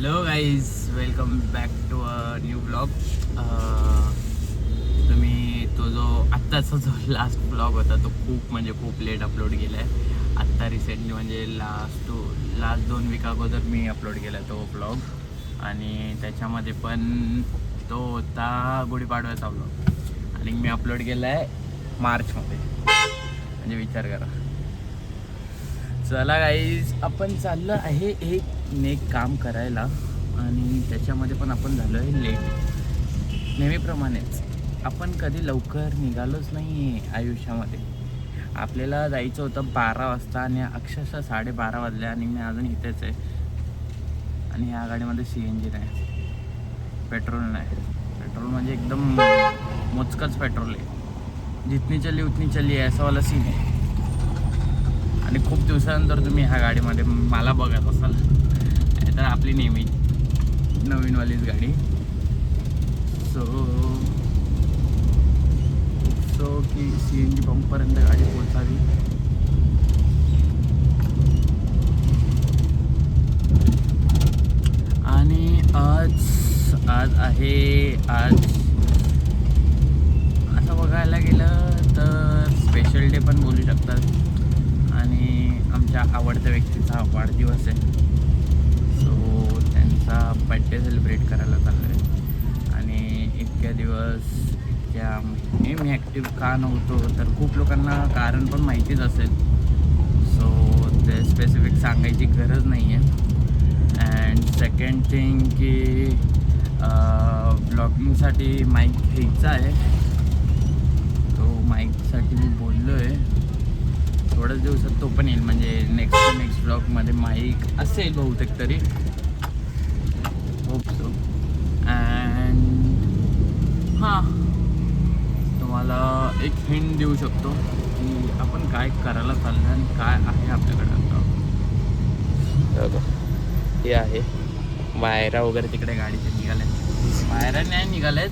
Hello guys, welcome back to a new blog. तुम्ही तो जो आत्ताचा जो लास्ट ब्लॉग होता तो खूप लेट अपलोड केला आहे. आत्ता रिसेंटली म्हणजे लास्ट 2 वीक अगोदर मी अपलोड केला तो ब्लॉग. आणि त्याच्यामध्ये पण तो होता गुढीपाडव्याचा ब्लॉग आणि मी अपलोड केला आहे मार्चमध्ये. म्हणजे विचार करा. चला गाईज, आपण चाललं आहे एक काम करायला आणि त्याच्यामध्ये पण आपण झालो आहे लेट. नेहमीप्रमाणेच आपण कधी लवकर निघालोच नाही आयुष्यामध्ये. आपल्याला जायचं होतं 12 वाजता आणि अक्षरशः 12:30 वाजले आणि मी अजून इथेच आहे. आणि ह्या गाडीमध्ये CNG नाही, पेट्रोल नाही. पेट्रोल म्हणजे एकदम मोजकंच पेट्रोल आहे. जितनी चली उतनी चली आहे असा वाला सीन आहे. आणि खूप दिवसानंतर तुम्ही ह्या गाडीमध्ये मला बघत असाल. तर आपली नेहमी नवीनवालीच गाडी. सो की CNG पंपपर्यंत गाडी पोहोचावी. आणि आज असं बघायला गेलं तर स्पेशल डे पण बोलू शकतात. आणि आमच्या आवडत्या व्यक्तीचा वाढदिवस आहे. सो त्यांचा बड्डे सेलिब्रेट करायला चाललो आहे. आणि इतक्या महिने मी ॲक्टिव्ह का नव्हतो तर खूप लोकांना कारण पण माहितीच असेल. सो ते स्पेसिफिक सांगायची गरज नाही आहे. अँड सेकंड थिंग की ब्लॉगिंगसाठी माईक घ्यायचा आहे. तो माईकसाठी मी बोललो आहे. थोड्याच दिवसात तो पण येईल. म्हणजे नेक्स्ट ब्लॉगमध्ये माईक असेल बहुतेक तरी. Hope so. अँड हां, तुम्हाला एक हिंट देऊ शकतो की आपण काय करायला चाललं आणि काय आहे आपल्याकडे आता. हे आहे वायरा वगैरे तिकडे गाडीचे निघाल्यात. वायरा नाही निघाल्यात,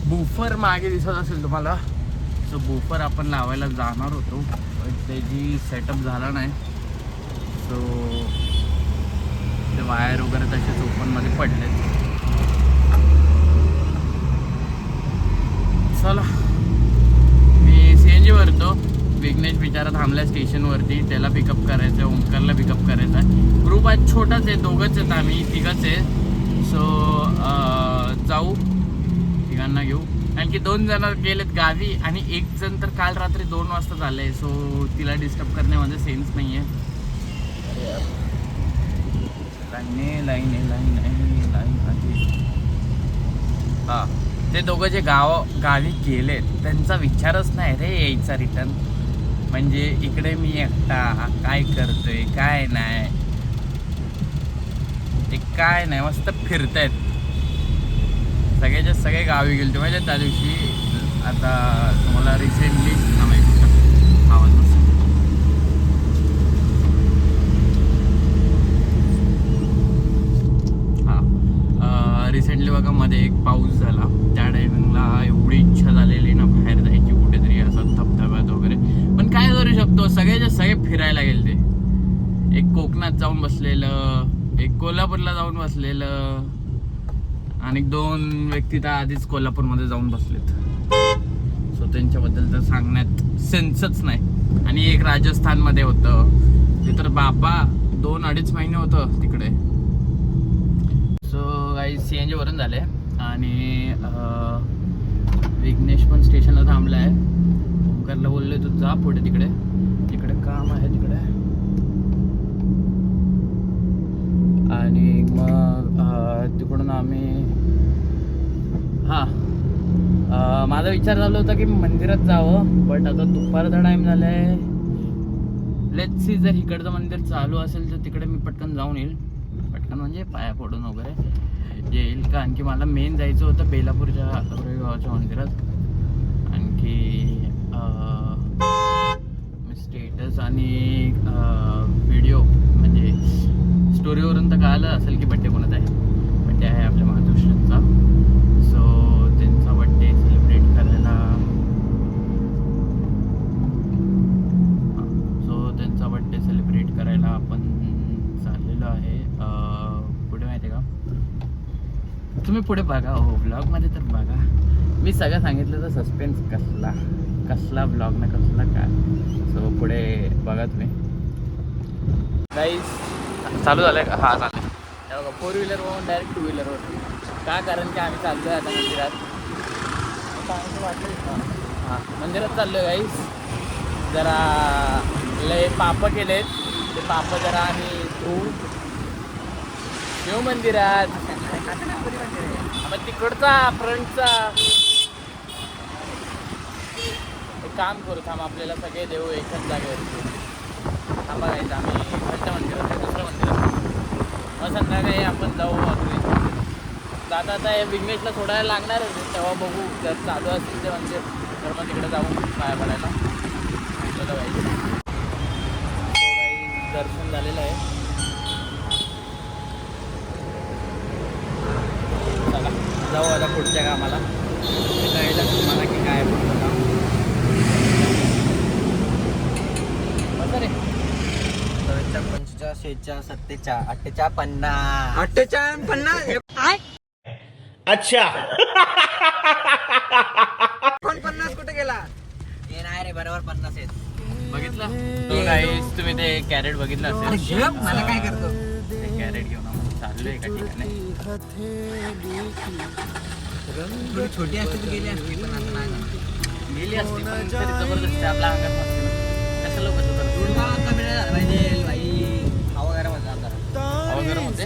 बूफर मागे दिसत असेल तुम्हाला. सो बूफर आपण लावायला जाणार होतो, त्याची सेटअप झाला नाही. सो ते वायर वगैरे तसेच ओपनमध्ये पडलेत. चला, मी CNG भरतो. विघ्नेश बिचारा थांबला स्टेशनवरती. त्याला पिकअप करायचं आहे, ओंकारला पिकअप करायचं आहे. ग्रुप आज छोटाच आहे, दोघंच आहेत, आम्ही तिघंच आहे. सो जाऊ, तिघांना घेऊ. आणखी 2 जण गेलेत गावी आणि 1 जण तर काल रात्री 2 वाजता झालं आहे. सो तिला डिस्टर्ब करण्यामध्ये सेन्स नाही आहे. लाईन हां, ते दोघं जे गावी गेलेत त्यांचा विचारच नाही रे यायचा रिटर्न. म्हणजे इकडे मी एकटा काय करतोय काय नाही, ते काय नाही मस्त फिरतायत. सगळ्याच्या सगळे गावी गेले म्हणजे त्या दिवशी. आता तुम्हाला रिसेंटली आवाज रिसेंटली बघा मध्ये एक पाऊस झाला. त्या टायमिंगला एवढी इच्छा झालेली ना बाहेर जायची कुठेतरी असं धबधब्यात वगैरे. पण काय करू शकतो, सगळेच्या सगळे फिरायला गेले. एक कोकणात जाऊन बसलेलं, एक कोल्हापूरला जाऊन बसलेलं आणि 2 व्यक्ती तर आधीच कोल्हापूरमध्ये जाऊन बसलेत. सो त्यांच्याबद्दल तर सांगण्यात सेन्सच नाही. आणि एक राजस्थानमध्ये होतं, ते तर बाबा 2-2.5 महिने होतं तिकडे. सो काही CNG वरून झाले. आणि विघ्नेश पण स्टेशनला थांबला आहे. ओंकारला बोलले तू जा पुढे, तिकडे काम आहे तिकडे. आणि मग तिकडून आम्ही माझा विचार झाला होता की मंदिरात जावं, बट आता दुपारचा टाइम झाला आहे. लेट्स सी, जर इकडचं मंदिर चालू असेल तर तिकडे मी पटकन जाऊन येईल. पटकन म्हणजे पाया पडून वगैरे येईल. कारण की मला मेन जायचं होतं बेलापूरच्या गावाच्या मंदिरात. आणखी स्टेटस आणि व्हिडिओ म्हणजे स्टोरीवरून तर कळालं असेल की बड्डे कोणाचा आहे. बड्डे आहे आपल्या महाराष्ट्राचा. सो त्यांचा बड्डे सेलिब्रेट करायला आपण चाललेलो आहे. कुठे माहिती आहे का, तुम्ही पुढे बघा हो, ब्लॉगमध्ये तर बघा. मी सगळं सांगितलं तर सस्पेन्स कसला ब्लॉग ना कसला काय. सो पुढे बघा तुम्ही. गाईस चालू झालं का? हा चालेल. बघा 4 व्हीलरवरून डायरेक्ट 2 व्हीलरवर. का? कारण की आम्ही चाललो आहे आता मंदिरात. हां मंदिरात चाललो आहे गाईस. जरा लय पाप केलेत, ते पाप जरा आम्ही शिव मंदिरात. मग तिकडचा फ्रंटचा एक काम करू. थांब आपल्याला सगळे देऊ एकाच जागेवर. थांबा गाईस, आम्ही खालच्या मंदिरात आहे, दुसऱ्या मंदिरात. मग संध्याकाळी आपण जाऊ. दादा आता हे विघ्नेशला सोडायला लागणार आहे, तेव्हा बघू. जर चालू असतील ते मंदिर तर मग तिकडे जाऊ पाया पडायला. चलो गाईस. दर्शन झालेलं आहे. चला जाऊ आता पुढच्या कामाला. ते कळलं तुम्हाला की काय पुढचं काम. बरं रे. 55 6 7 8 50 अच्छा. कोण 50 कुठे गेला? हे नाही रे, बरोबर 50 आहेत. बघितलं तो गाईस, तुम्ही ते कॅरेट बघितलं अरे असेल. घेऊ, मला काय करतो? ते कॅरेट घेऊन आपण चाललो एका ठिकाणी. थोडी छोटी असते तर गेली असती, पण आता नाही. गेली असती पण तरी जबरदस्ती आपल्या अंगात नसते ना. कसं लोक थोडा कमी नाही झाला पाहिजे बाई. हवा गरम होता जरा. हवा गरम होते.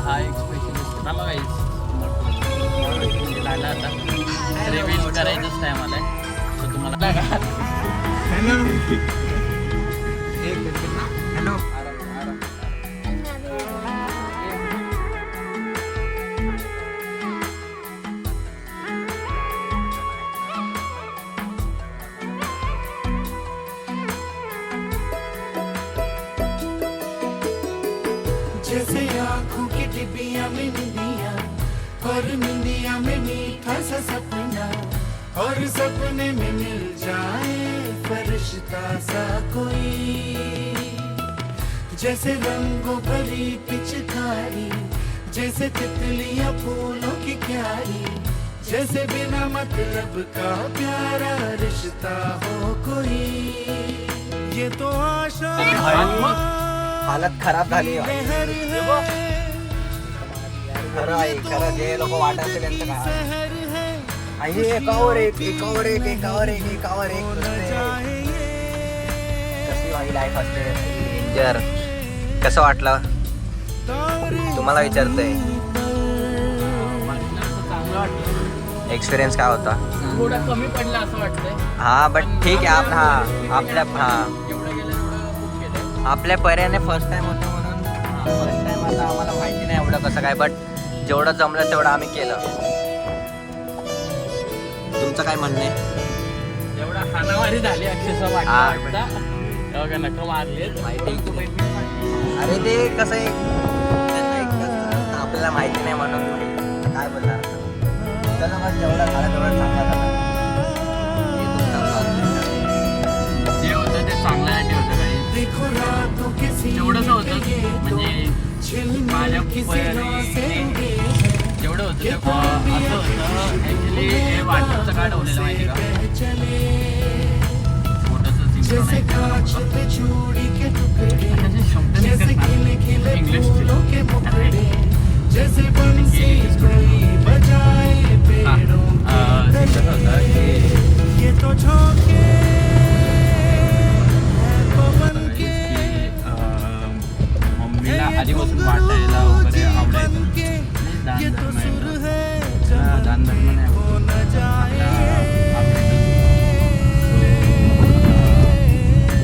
हा एक स्पेशलिस्ट थांबा गाईस. लागला आता रिव्हिल करायचंच टाइम आलाय. तर तुम्हाला हॅलो. जैसे आँखों की डिबिया में निंदिया और निंदिया में मीठा सा सपना और सपने में मिल जाए फरिश्ता सा कोई. जैसे रंगों भरी पिचकारी, जैसे तितलियां फूलों की क्यारी, जैसे बिना मतलब का प्यारा रिश्ता हो कोई. ये तो आशा हालत खराब झाली. खरं आहे, खरं जे लोक वाटत असेल त्यांचं काय. आई एकावर एक एकावर एक एकावर एक एकावर एक. कशी माझी लाईफ असते डेंजर. कसं वाटलं तुम्हाला? विचारतंय. चांगलं वाटलं. एक्सपिरियन्स काय होता? थोडा कमी पडला असं वाटतंय. हा बट ठीक आहे. आपल्या जेवढं गेलं तेवढं खूप केलं. आपल्या पर्याने फर्स्ट टाइम होतं म्हणून फर्स्ट टाइम आता आम्हाला माहिती नाही एवढं कसं काय, बट जेवढं जमलं तेवढं आम्ही केलं. तुमचं काय म्हणणं आहे? एवढा हाणामारी झाली अक्षरशः वाटतं. नका मारले माहिती. अरे ते कसं आहे, त्यांना एक कसं आपल्याला माहिती नाही म्हणून काय बोलणार. चला मग जेवढा झाला तेवढा चांगला झाला. हे तुमचा vlog. जे होतं ते चांगल्यासाठी होतं काही. जेवढंच होतं म्हणजे माझ्या जेवढं होतं ते असं होतं. ॲक्च्युली हे वाटपचं काय ठेवलेलं माहिती का? छोटंसं इंग्लिशचे मम्मीला आधीपासून वाटायला वगैरे आवडायचं. दान धर्म नाही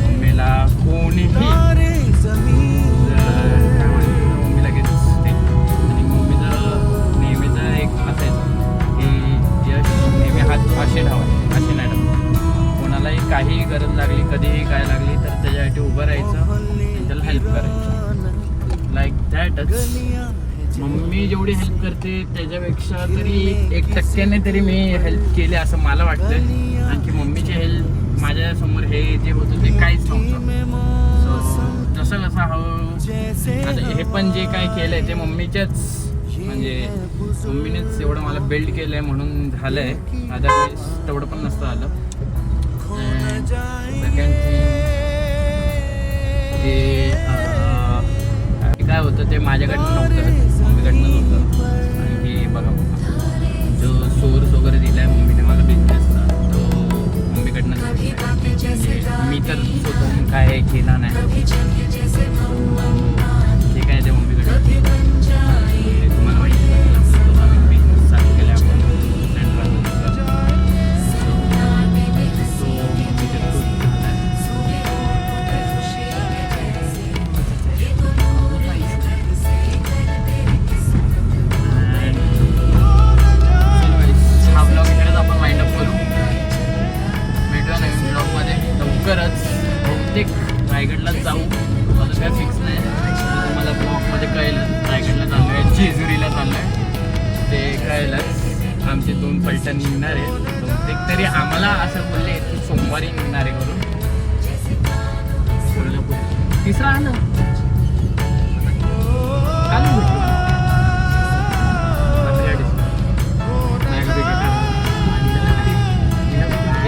मम्मीला कोणीही मम्मीला घेतच ते. आणि मम्मीचं नेहमीचं एक असायचं की यश नेहमी हात असे ठेवायचे, असे नाही ठेवायचे. कोणालाही काही गरज लागली, कधीही काय लागली तर त्याच्यासाठी उभं राहायचं आणि त्याला हेल्प करायचं. लाईक दॅटच. मम्मी जेवढी हेल्प करते त्याच्यापेक्षा तरी 1% तरी मी हेल्प केली असं मला वाटतं. आणखी मम्मीची हेल्प माझ्यासमोर हे जे होतं ते काहीच नव्हतं. सो जसं कसं हळूहळू आता हे पण जे काय केलंय ते मम्मीच्याच म्हणजे मम्मीनेच एवढं मला बिल्ड केलंय म्हणून झालंय. अदरवाईज तेवढं पण नसतं आलं. सेकंड ते काय होतं ते माझ्याकडनं नव्हतं, मम्मीकडनंच होतं. आणि हे बघा जो सोर्स वगैरे दिलाय मम्मीने मला बिझनेसचा तो मम्मीकडनं म्हणजे मी तर स्वतःहून काय केला नाही. ते काय ते मम्मीकडनं तुम्हाला माहिती आहे आम्ही बिझनेस चालू केला आपण हा ब्लॉग इकडेच आपण वाइंड अप करू. भेटूया नवीन ब्लॉगमध्ये लवकरच. बहुतेक रायगडलाच जाऊ, आता काय फिक्स नाही. तुम्हाला ब्लॉगमध्ये कळेलच रायगडला चाललो आहे, जेजुरीला चाललो आहे ते कळेलच. आमचे 2 पलटण निघणार आहेत बहुतेक तरी. आम्हाला असं बोलले की सोमवारी निघणार आहे करून. तिसरा आलं काल भेटलो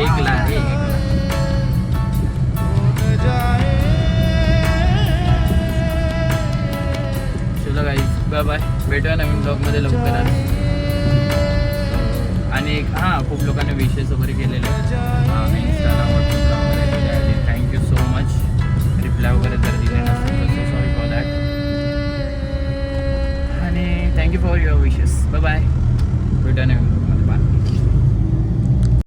एकला रे. चलो गाईज बाय बाय. भेटूया नवीन ब्लॉगमध्ये लवकरच. आणि हां खूप लोकांनी विशेष वगैरे केलेले